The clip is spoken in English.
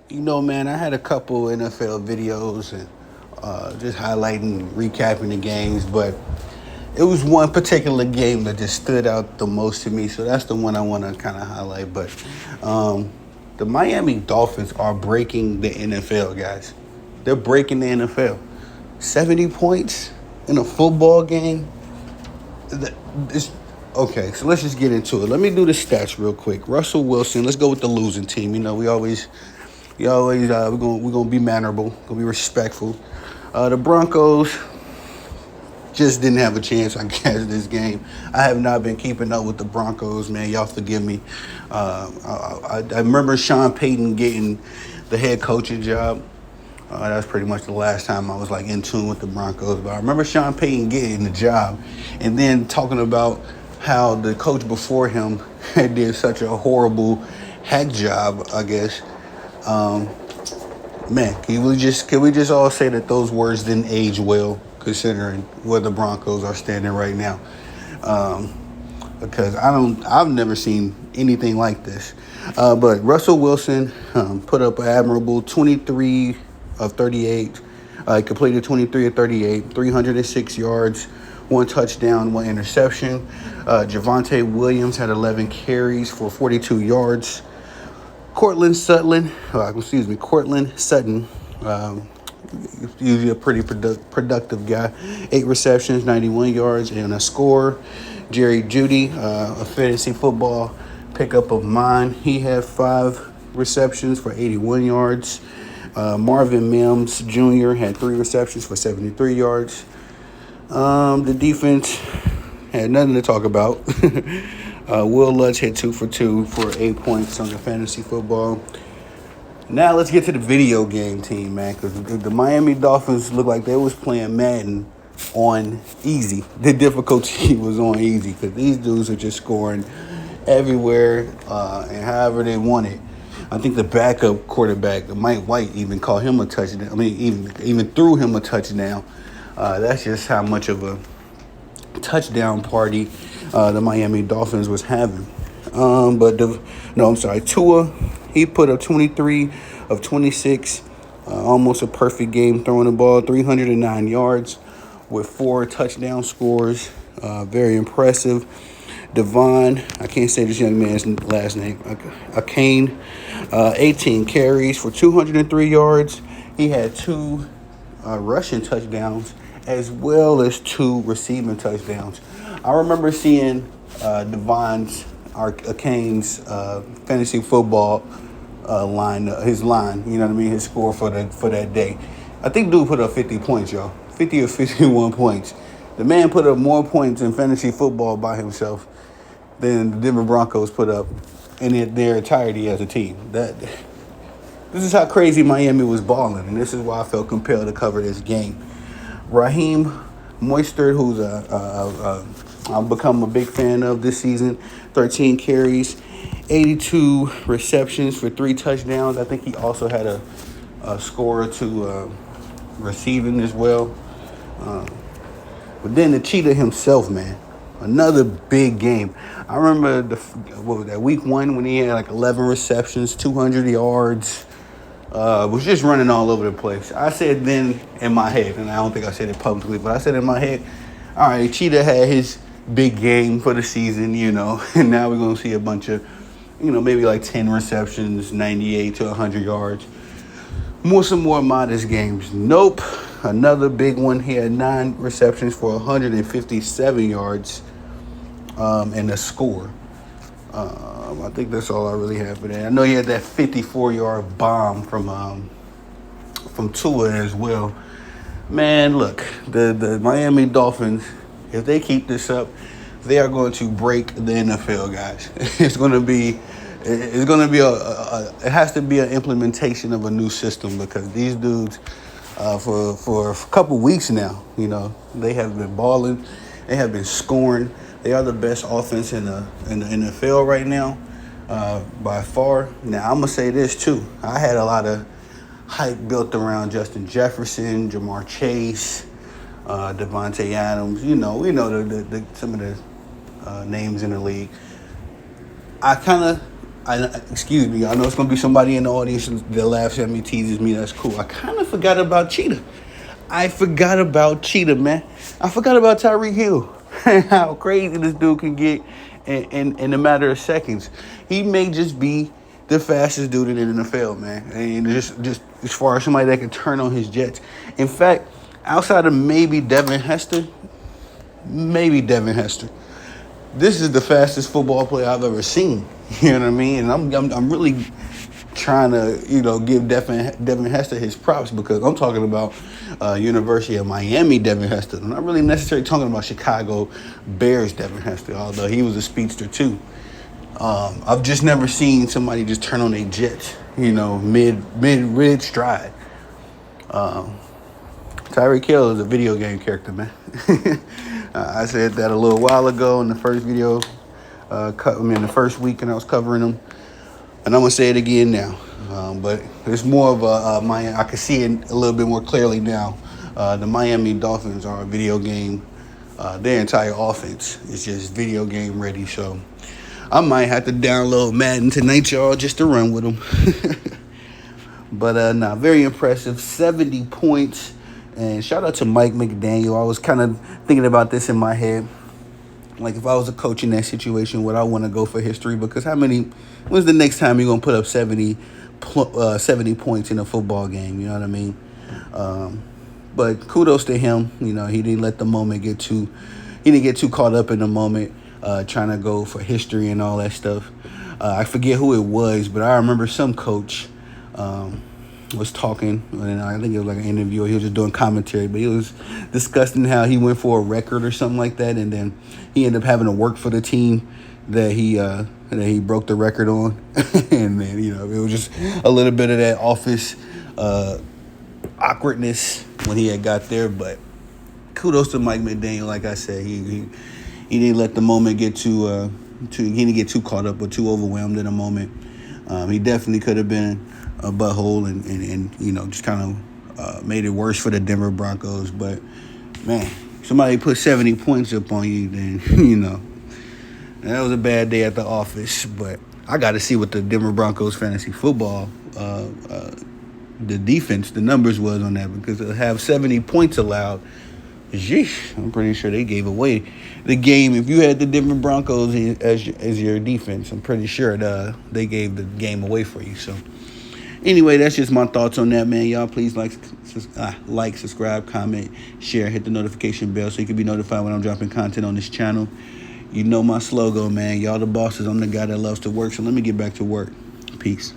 Man, I had a couple NFL videos and just highlighting, recapping the games, but it was one particular game that just stood out the most to me. So that's the one I want to kind of highlight. But um, the Miami Dolphins are breaking the NFL, guys. They're breaking the NFL. 70 points in a football game. It's, okay, so let's just get into it. Let me do the stats real quick. Russell Wilson. Let's go with the losing team. We're gonna be mannerable, gonna be respectful. The Broncos just didn't have a chance, I guess, this game. I have not been keeping up with the Broncos, man. Y'all forgive me. I remember Sean Payton getting the head coaching job. That was pretty much the last time I was like in tune with the Broncos. But I remember Sean Payton getting the job, and then talking about how the coach before him had did such a horrible hack job, I guess. Um, Man, can we just all say that those words didn't age well, considering where the Broncos are standing right now? Um, because I've never seen anything like this. But Russell Wilson put up an admirable 23 of 38. He completed 23 of 38, 306 yards, one touchdown, one interception. Javonte Williams had 11 carries for 42 yards. Cortland Sutton, usually a pretty productive guy. 8 receptions, 91 yards, and a score. Jerry Jeudy, a fantasy football pickup of mine. He had 5 receptions for 81 yards. Marvin Mims Jr. had 3 receptions for 73 yards. The defense had nothing to talk about. Will Lutz hit 2 for 2 for 8 points on the fantasy football. Now let's get to the video game team, man, because the Miami Dolphins looked like they was playing Madden on easy. The difficulty was on easy because these dudes are just scoring everywhere and however they want it. I think the backup quarterback, Mike White, even called him a touchdown. I mean, even threw him a touchdown. That's just how much of a touchdown party the Miami Dolphins was having. Tua, he put up 23 of 26, almost a perfect game throwing the ball, 309 yards with 4 touchdown scores. Very impressive. Devon, I can't say this young man's last name, Akane, 18 carries for 203 yards. He had 2 rushing touchdowns as well as 2 receiving touchdowns. I remember seeing Kane's fantasy football his line, you know what I mean, his score for that day. I think dude put up 50 points, y'all. 50 or 51 points. The man put up more points in fantasy football by himself than the Denver Broncos put up in their entirety as a team. This is how crazy Miami was balling, and this is why I felt compelled to cover this game. Raheem Mostert, who's I've become a big fan of this season, 13 carries, 82 receptions for 3 touchdowns. I think he also had a score or 2 receiving as well. But then the cheetah himself, man, another big game. I remember week 1 when he had like 11 receptions, 200 yards. Was just running all over the place. I said then in my head, and I don't think I said it publicly, but I said in my head, all right, Cheetah had his big game for the season, and now we're going to see a bunch of, maybe like 10 receptions, 98 to 100 yards. Some more modest games. Nope. Another big one. He had 9 receptions for 157 yards and a score. I think that's all I really have for that. I know he had that 54-yard bomb from Tua as well. Man, look, the Miami Dolphins, if they keep this up, they are going to break the NFL, guys. It has to be an implementation of a new system because these dudes, for a couple weeks now, they have been balling, they have been scoring. They are the best offense in the NFL right now, by far. Now, I'm going to say this, too. I had a lot of hype built around Justin Jefferson, Jamar Chase, Devontae Adams. We know some of the names in the league. I kind of excuse me, I know it's gonna be somebody in the audience that laughs at me, teases me. That's cool. I kind of forgot about Cheetah. I forgot about Cheetah, man. I forgot about Tyreek Hill. How crazy this dude can get in a matter of seconds. He may just be the fastest dude in the NFL, man. And just as far as somebody that can turn on his jets. In fact, outside of maybe Devin Hester, this is the fastest football player I've ever seen. You know what I mean? And I'm really trying to, give Devin Hester his props, because I'm talking about University of Miami Devin Hester. I'm not really necessarily talking about Chicago Bears Devin Hester, although he was a speedster too. I've just never seen somebody just turn on their jets, mid stride. Tyreek Hill is a video game character, man. I said that a little while ago in the first video, the first week, and I was covering him. And I'm going to say it again now. But it's more of I can see it a little bit more clearly now. The Miami Dolphins are a video game. Their entire offense is just video game ready. So I might have to download Madden tonight, y'all, just to run with them. But very impressive. 70 points. And shout out to Mike McDaniel. I was kind of thinking about this in my head. Like, if I was a coach in that situation, would I want to go for history? Because when's the next time you're going to put up 70 points in a football game? You know what I mean? But kudos to him. He didn't let the moment he didn't get too caught up in the moment, trying to go for history and all that stuff. I forget who it was, but I remember some coach was talking, and I think it was like an interview. He was just doing commentary, but he was discussing how he went for a record or something like that, and then he ended up having to work for the team that he broke the record on. And then it was just a little bit of that office awkwardness when he had got there. But kudos to Mike McDaniel. Like I said, he didn't let the moment get he didn't get too caught up or too overwhelmed in a moment. He definitely could have been a butthole and just kind of made it worse for the Denver Broncos. But man, somebody put 70 points up on you, then that was a bad day at the office. But I got to see what the Denver Broncos fantasy football the defense, the numbers was on that, because to have 70 points allowed, sheesh, I'm pretty sure they gave away the game. If you had the Denver Broncos as your defense, I'm pretty sure they gave the game away for you. So anyway, that's just my thoughts on that, man. Y'all please like, subscribe, comment, share, hit the notification bell so you can be notified when I'm dropping content on this channel. You know my slogan, man. Y'all the bosses. I'm the guy that loves to work. So let me get back to work. Peace.